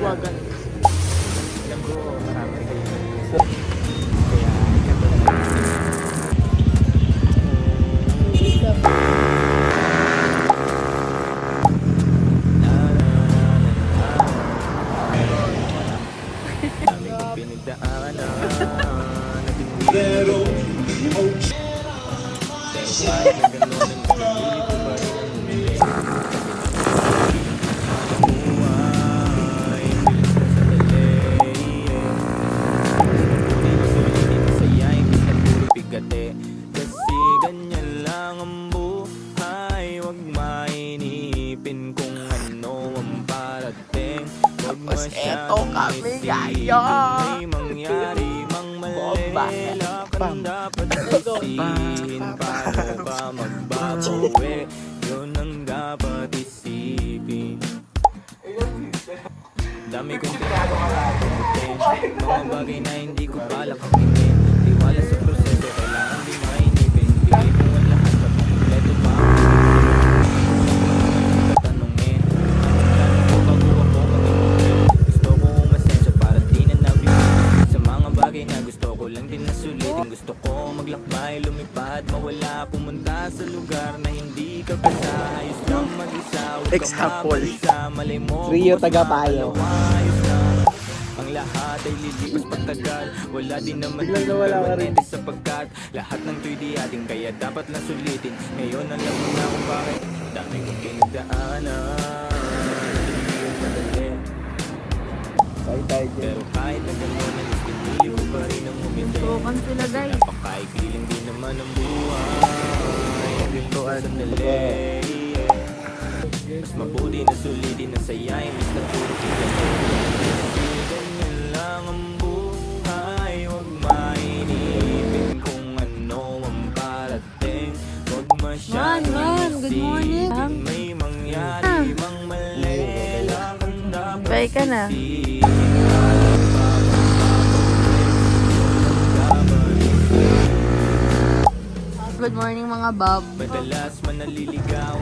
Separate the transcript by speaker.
Speaker 1: tawagan.
Speaker 2: Alam ko, marami kayo. Kaya, ikaw na dami kong pinagdaanan at hindi pero kahit na gano'n ang pinili ko pa rin ang bumili. Buhay, bilis na sa dali. Hindi na sulitin sa yay, hindi na puro bigate. Kasi ganyan lang ang buhay. Huwag mainipin kung ano ang parating. Huwag masyadong isipin may mangyari mang mali. Lakan dapat isipin paano ba magbabawi. Yun ang dapat isipin. Dami kong pinagpapagutin, mga bagay na hindi ko balak kapingin. Tiwala sa proseso, kailangan di mainipin. Bigay ko ang lahat sa kompleto pa. Tatanungin, tanong ko bago ako maging. Gusto ko umasensya para di na nabigyan. Sa mga bagay na gusto ko lang din nasulitin. Gusto ko maglakbay, lumipad, mawala, pumunta sa lugar na hindi ka basta. Ayos lang mag-isa, huwag ka
Speaker 1: Example.
Speaker 2: mabalisa. Malay mo,
Speaker 1: Rio Tagapayo.
Speaker 2: ayos lang. Ang lahat ay lilipas pagtagal. Wala din naman
Speaker 1: Biglang nawala ka rin.
Speaker 2: permanente sapagkat lahat ng to'y di ating kaya dapat lang sulitin. Ngayon alam mo na kung bakit dami kong pinagdaanan. Hindi yun madali. Pero kahit na gano'n ang pinili ko pa rin ang umiti.
Speaker 3: Tukan sila guys.
Speaker 2: Napakaigiling din naman ang buhay. Ganito ang sandali. Mas mabuti na sulitin na saya. Imbis na puro kasi ganyan lang ang buhay. Huwag mainipin kung ano ang parating. Huwag masyadong
Speaker 3: Man, good morning.
Speaker 2: isipin may mangyari mang mali. Lakan dapat
Speaker 3: Bye ka na.
Speaker 2: isipin paano ba magbabawi. Dapat isipin.
Speaker 3: Good morning mga Bob.
Speaker 2: Madalas man naliligaw